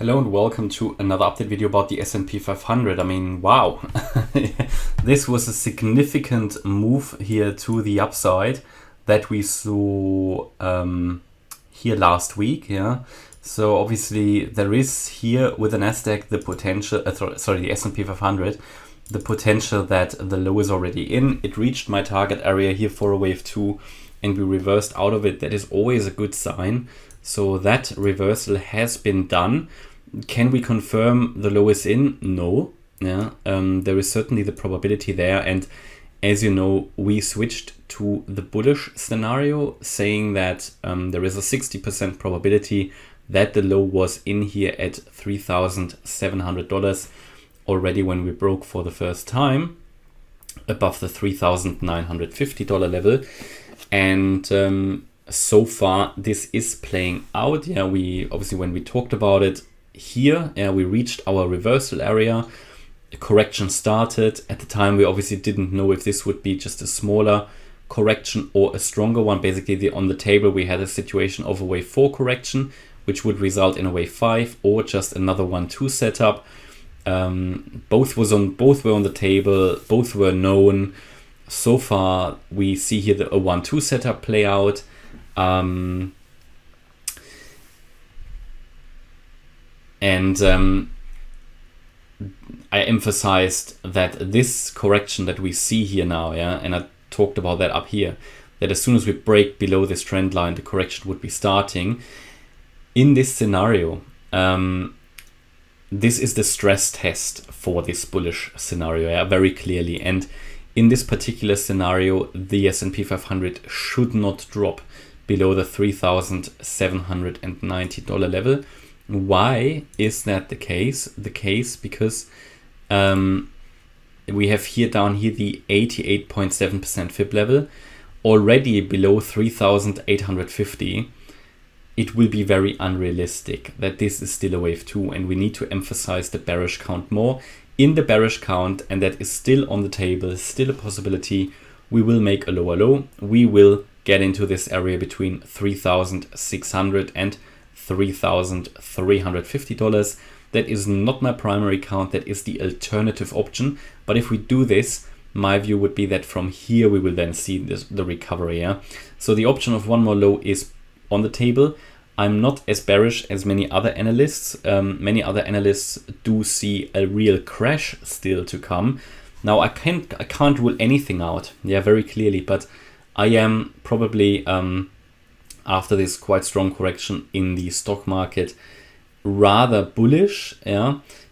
Hello and welcome to another update video about the S&P 500. I mean, wow, this was a significant move here to the upside that we saw here last week. Yeah, so obviously there is here with the Nasdaq the potential, the S&P 500, the potential that the low is already in. It reached my target area here for a wave 2 and we reversed out of it. That is always a good sign. So that reversal has been done. Can we confirm the low is in? No. Yeah, there is certainly the probability there. And as you know, we switched to the bullish scenario, saying that there is a 60% probability that the low was in here at $3,700 already when we broke for the first time above the $3,950 level. And so far this is playing out. Yeah, we obviously, when we talked about it here, we reached our reversal area, a correction started. At the time we obviously didn't know if this would be just a smaller correction or a stronger one. Basically on the table we had a situation of a wave 4 correction, which would result in a wave 5 or just another 1-2 setup. Both were on the table, both were known. So far we see here a 1-2 setup play out. I emphasized that this correction that we see here now, and I talked about that up here, that as soon as we break below this trend line, the correction would be starting. In this scenario, this is the stress test for this bullish scenario, very clearly. And in this particular scenario, the S&P 500 should not drop below the $3,790 level. Why is that the case? The case because we have here down here the 88.7% fib level already below 3,850. It will be very unrealistic that this is still a wave 2, and we need to emphasize the bearish count more. In the bearish count, and that is still on the table, still a possibility, we will make a lower low. We will get into this area between $3,600 and $3,350. That is not my primary count, that is the alternative option. But if we do this, my view would be that from here we will then see the recovery. Yeah? So the option of one more low is on the table. I'm not as bearish as many other analysts. Many other analysts do see a real crash still to come. Now I can't rule anything out, very clearly, but I am probably after this quite strong correction in the stock market rather bullish.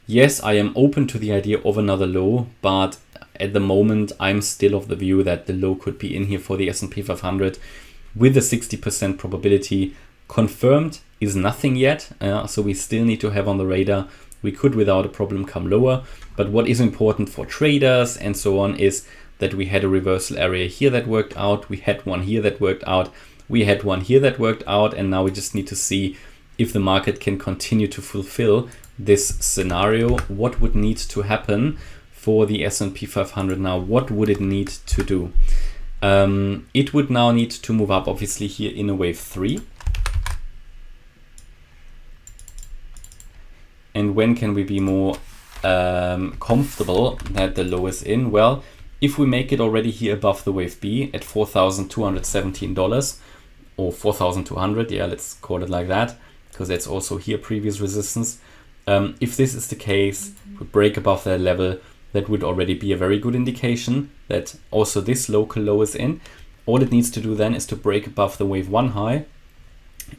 Yes, I am open to the idea of another low, but at the moment I'm still of the view that the low could be in here for the S&P 500 with a 60% probability. Confirmed is nothing yet, so we still need to have on the radar. We could without a problem come lower, but what is important for traders and so on is that we had a reversal area here that worked out, we had one here that worked out, we had one here that worked out, and now we just need to see if the market can continue to fulfill this scenario. What would need to happen for the S&P 500 now? What would it need to do? It would now need to move up, obviously, here in a wave 3. And when can we be more comfortable that the low is in? Well, if we make it already here above the wave B at $4,217 or 4,200, let's call it like that, because that's also here previous resistance. If this is the case, we break above that level, that would already be a very good indication that also this local low is in. All it needs to do then is to break above the wave 1 high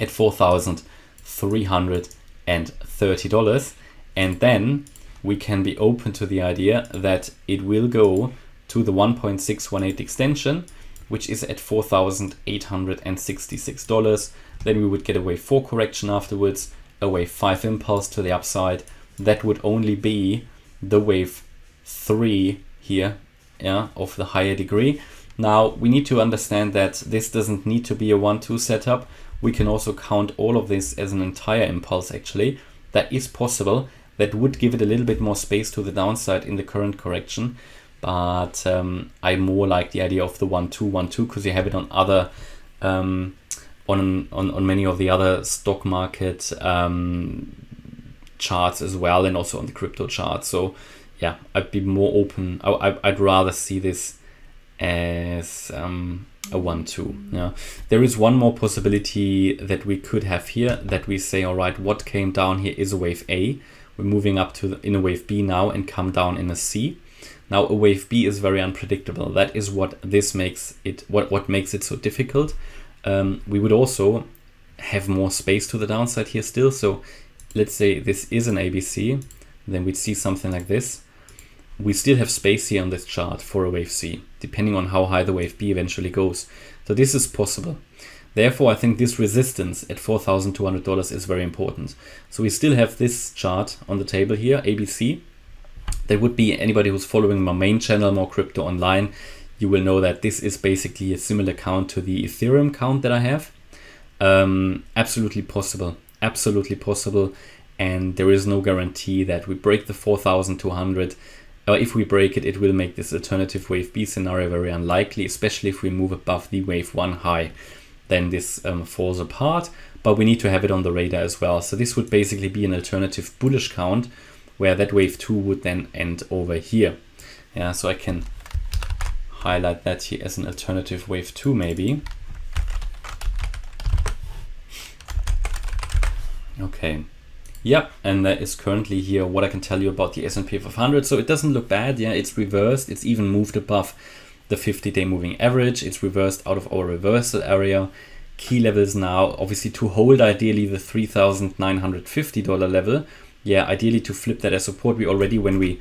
at $4,330, and then we can be open to the idea that it will go to the 1.618 extension, which is at $4,866. Then we would get a wave 4 correction afterwards, a wave 5 impulse to the upside. That would only be the wave 3 here, of the higher degree. Now we need to understand that this doesn't need to be a 1-2 setup. We can also count all of this as an entire impulse actually. That is possible. That would give it a little bit more space to the downside in the current correction. But I more like the idea of the 1-2 because you have it on other on many of the other stock market charts as well, and also on the crypto chart. So yeah, I'd be more open. I'd rather see this as a 1-2. Yeah, there is one more possibility that we could have here, that we say, all right, what came down here is a wave A. We're moving up to in a wave B now and come down in a C. Now a wave B is very unpredictable. That is what this makes it, what makes it so difficult. We would also have more space to the downside here still. So let's say this is an ABC, then we'd see something like this. We still have space here on this chart for a wave C, depending on how high the wave B eventually goes. So this is possible. Therefore, I think this resistance at $4,200 is very important. So we still have this chart on the table here, ABC. That would be anybody who's following my main channel, More Crypto Online. You will know that this is basically a similar count to the Ethereum count that I have. Absolutely possible, absolutely possible. And there is no guarantee that we break the 4,200. If we break it, it will make this alternative wave B scenario very unlikely, especially if we move above the wave 1 high. Then this falls apart, but we need to have it on the radar as well. So this would basically be an alternative bullish count, where that wave 2 would then end over here. Yeah, so I can highlight that here as an alternative wave 2 maybe. Okay. Yeah, and that is currently here what I can tell you about the S&P 500. So it doesn't look bad. Yeah, it's reversed. It's even moved above the 50-day moving average. It's reversed out of our reversal area. Key levels now, obviously to hold ideally the $3,950 level. Yeah, ideally to flip that as support. We already, when we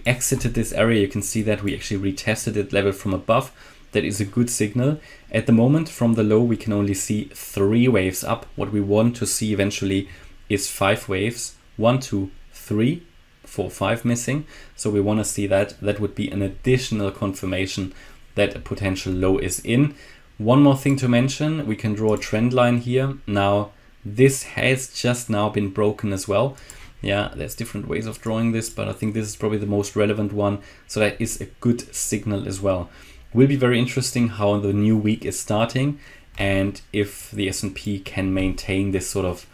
exited this area, you can see that we actually retested that level from above. That is a good signal. At the moment, from the low, we can only see 3 waves up. What we want to see eventually is 5 waves. 1, 2, 3, 4, 5 missing. So we want to see that. That would be an additional confirmation that a potential low is in. One more thing to mention, we can draw a trend line here. Now, this has just now been broken as well. Yeah, there's different ways of drawing this, but I think this is probably the most relevant one. So that is a good signal as well. Will be very interesting how the new week is starting, and if the S&P can maintain this sort of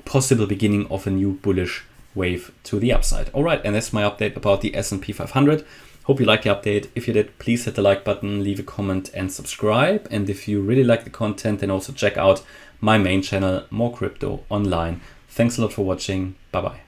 possible beginning of a new bullish wave to the upside. All right, and that's my update about the S&P 500. Hope you liked the update. If you did, please hit the like button, leave a comment and subscribe. And if you really like the content, then also check out my main channel, More Crypto Online. Thanks a lot for watching. Bye-bye.